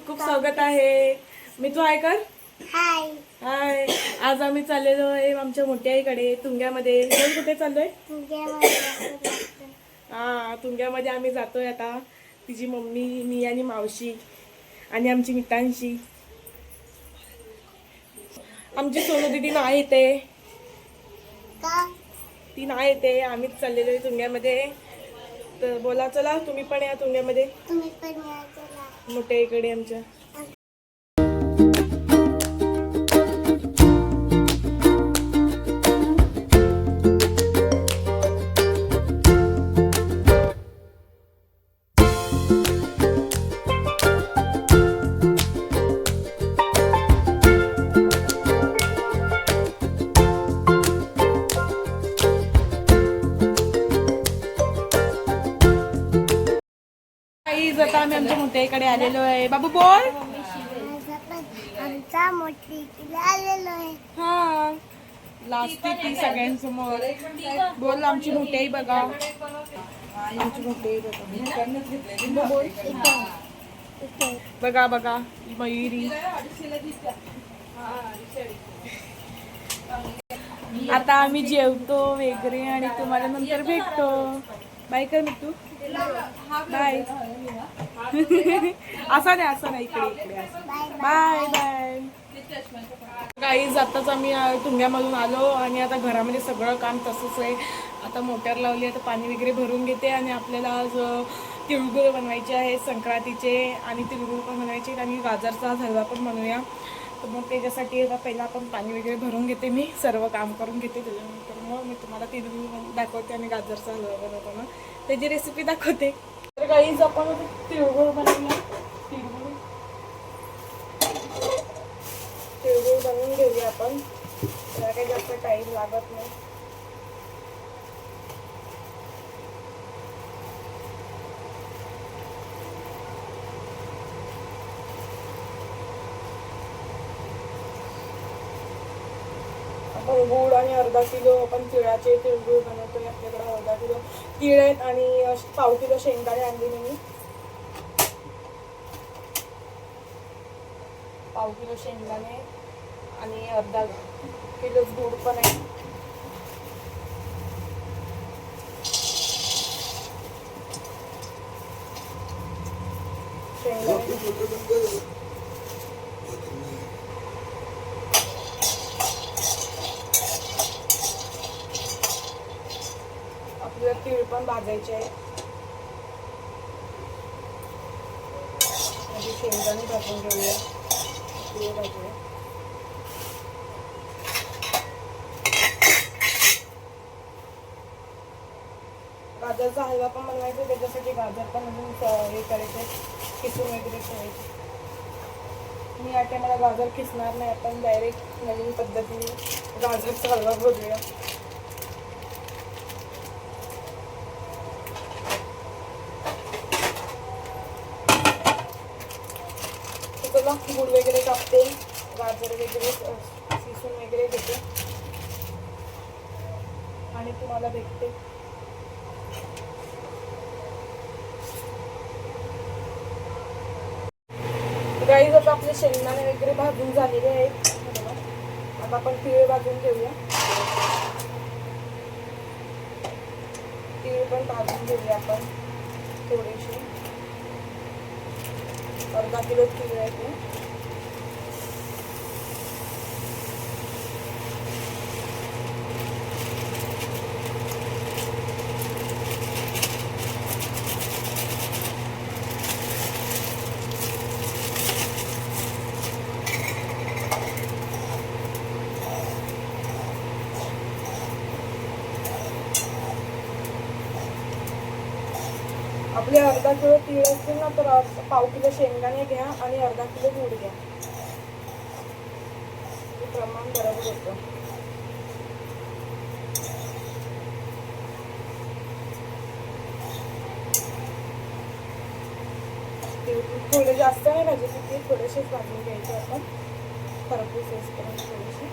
खूप खूप स्वागत आहे. मी तू आहे कर. हाय हाय. आज आम्ही चाललेलो आहे आमच्या मोठ्या आईकडे तुंग्यामध्ये. कोण कुठे चाललोय? हा, तुंग्यामध्ये आम्ही जातोय आता. तिची मम्मी, मी आणि मावशी आणि आमची मित्रांशी. आमची सोनू दीदी नाही येते. ती नाही येते. आम्हीच चाललेलो आहे तुंग्यामध्ये. तर बोला चला तुम्ही पण या तुंग्यामध्ये. तुम्ही पण या चला. मोठ्या आईकडे आमच्या. आता आम्ही आमच्या मोठ्या आईकडे आलेलो आहे. बाबू बोल. आमचा मोठी आलेलो आहे. हा, लास्ट ती सगळ्यांसमोर बोल. आमची मोठी आई बघा. आमची मोठी आई बघा. बोल. बघा बघा मयुरी. आता आम्ही जेवतो वगैरे आणि तुम्हाला नंतर भेटतो. बाय कर मिट्टू. बाय. असा नाही इकडे इकडे. Bye bye. गाईज आताच आम्ही तुंग्यामधून आलो आणि आता घरामध्ये सगळं काम तसंच आहे. आता मोटर लावली, आता पाणी वगैरे भरून घेते आणि आपल्याला आज तिळगुळ बनवायचे आहे संक्रांतीचे. आणि तिळगुळ पण बनवायचे आणि गाजरचा हलवा पण बनवूया. तर मग त्याच्यासाठी आता पहिला आपण पाणी वगैरे भरून घेते. मी सर्व काम करून घेते. त्याच्यानंतर मग मी तुम्हाला तिळगुळ दाखवते आणि गाजरचा हलवा बनवताना त्याची रेसिपी दाखवते. तर गाईज आपण तिळगुळ बनवूया. तिळगुळ बनवून घेऊया आपण. त्याला काही जास्त टाईम लागत नाही. आपण गूळ आणि अर्धा किलो आपण तिळाचे तिळगुळ बनवतोय. आपल्याकडे अर्धा किलो तिळ आहेत आणि पाव किलो शेंगदाणे आणले मी. पाव किलो शेंगदाणे आणि अर्धा किलो गूळ पण आहे. शेंगदाणे आपल्याला तीळ पण भाजायचे आहे. म्हणजे शेंगदाणे भाजून घेऊया. तीळ भाजूया. गाजरचा हलवा पण बनवायचा. त्याच्यासाठी गाजर पण अजून हे करायचे, किसून वगैरे ठेवायचे. मी या टायमाला गाजर किसणार नाही. आपण डायरेक्ट नवीन पद्धतीने गाजरचा हलवा बनवूया. गुळ वगैरे कापते, गाजर वगैरे किसून वगैरे घेते आणि तुम्हाला भेटते. गाईज आता आपले शेंगदाणे वगैरे भाजून झालेले आहेत. आता आपण तीळ भाजून घेऊया. तीळ पण भाजून घेऊया आपण थोडीशी. अर्धा किलो तीळ आहे. आपले अर्धा किलो तीळ असतील ना, तर पाव किलो शेंगदाणे घ्या आणि अर्धा किलो गूळ घ्या. प्रमाण बरोबर होतं. थोडे जास्त नाही भाजायचे, ते थोडेसेच भाजून घ्यायचे आपण. खरपूस असतात थोडेसे.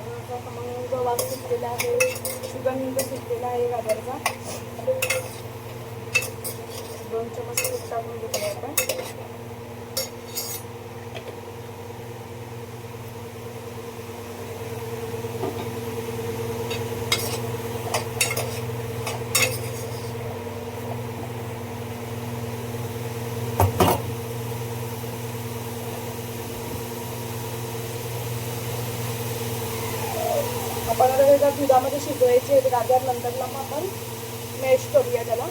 गाजराचा खमंग वास सुटलेला आहे, सुगंध सुटलेला आहे गाजराचा. 2 चमच तूप टाकून घेतलं आपण. आपण आता त्याच्या दुधामध्ये शिजवायचे गाजर. नंतरला मग आपण मॅश करूया त्याला.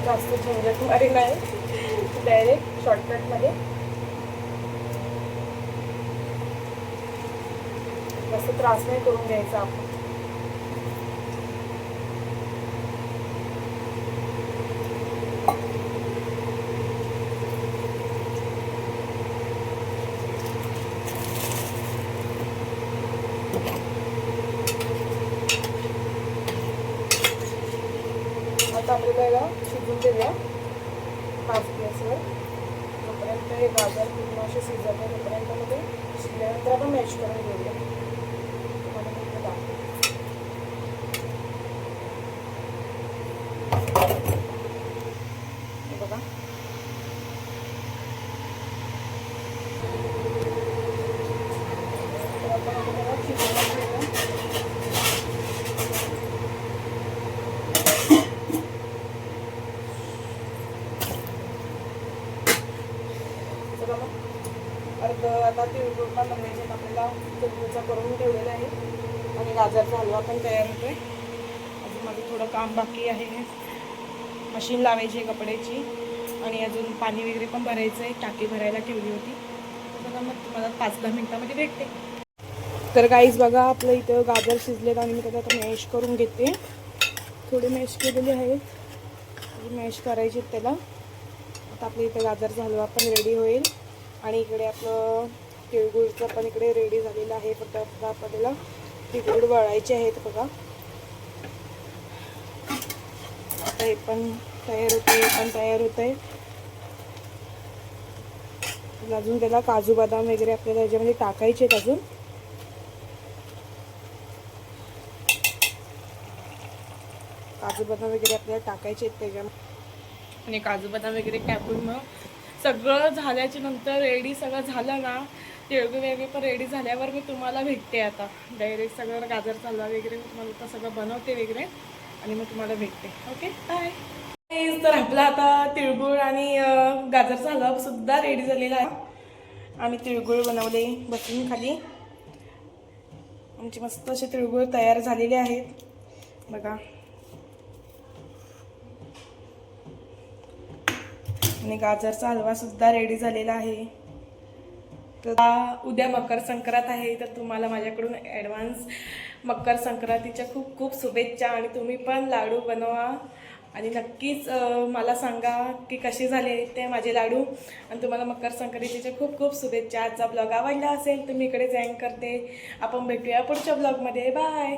जास्त झंझटमारी नाही, डायरेक्ट शॉर्टकटमध्ये. जास्त त्रास नाही करून घ्यायचा आपण. आता आपल्याला शिजून देऊया 5 गॅसवर. तोपर्यंत हे गाजर पूर्ण असे शिजत आहे, तोपर्यंत मध्ये शिजल्यानंतर आपण मॅश करून घेऊया. तुम्हाला मी इथे दाखवते. बघा तर आपण आपल्याला शिजवून घेऊया. आता तिळगुळ पण बनवायचे. आपल्याला तिळगुळचा करून ठेवलेला आहे आणि गाजरचा हलवा पण तयार होतोय. अजून माझं थोडं काम बाकी आहे. मशीन लावायची आहे कपड्याची आणि अजून पाणी वगैरे पण भरायचं आहे. टाकी भरायला ठेवली होती. तर मग तुम्हाला 5-10 मिनिटामध्ये भेटते. तर गाईज बघा, आपलं इथं गाजर शिजलेत आणि मी त्याला आता मॅश करून घेते. थोडे मॅश केलेले आहेत, मॅश करायचे त्याला. आता आपलं इथं गाजरचा हलवा पण रेडी होईल आणि इकडे आपलं तिळगुळचं पण इकडे रेडी झालेलं आहे. फक्त आता आपल्याला तिळगुळ वळायचे आहेत. बघा आता हे पण तयार होते, हे पण तयार होत आहे. अजून त्याला काजू बदाम वगैरे आपल्याला याच्यामध्ये टाकायचे आहेत. अजून काजू बदाम वगैरे आपल्याला टाकायचे आहेत त्याच्यामध्ये. आणि काजू बदाम वगैरे टाकून मग सगळं झाल्याच्या नंतर रेडी सगळं झालं ना, तिळगुळ वगैरे पण रेडी झाल्यावर मी तुम्हाला भेटते. आता डायरेक्ट सगळं गाजर हलवा वगैरे तुम्हाला आता सगळं बनवते वगैरे आणि मग तुम्हाला भेटते. Okay bye. तर आपला आता तिळगुळ आणि गाजरचा हलवा सुद्धा रेडी झालेला आहे. आम्ही तिळगुळ बनवले बसून खाली. आमचे मस्त असे तिळगुळ तयार झालेले आहेत. बघा आणि गाजरचा हलवा सुद्धा रेडी झालेला आहे. तर उद्या मकर संक्रांत आहे, तर तुम्हाला माझ्याकडून ॲडव्हान्स मकर संक्रांतीच्या खूप खूप शुभेच्छा. आणि तुम्ही पण लाडू बनवा आणि नक्कीच मला सांगा की कसे झाले ते माझे लाडू. आणि तुम्हाला मकर संक्रांतीच्या खूप खूप शुभेच्छा. आजचा ब्लॉग आवडला असेल तर मी इकडे जॉईन करते. आपण भेटूया पुढच्या ब्लॉगमध्ये. बाय.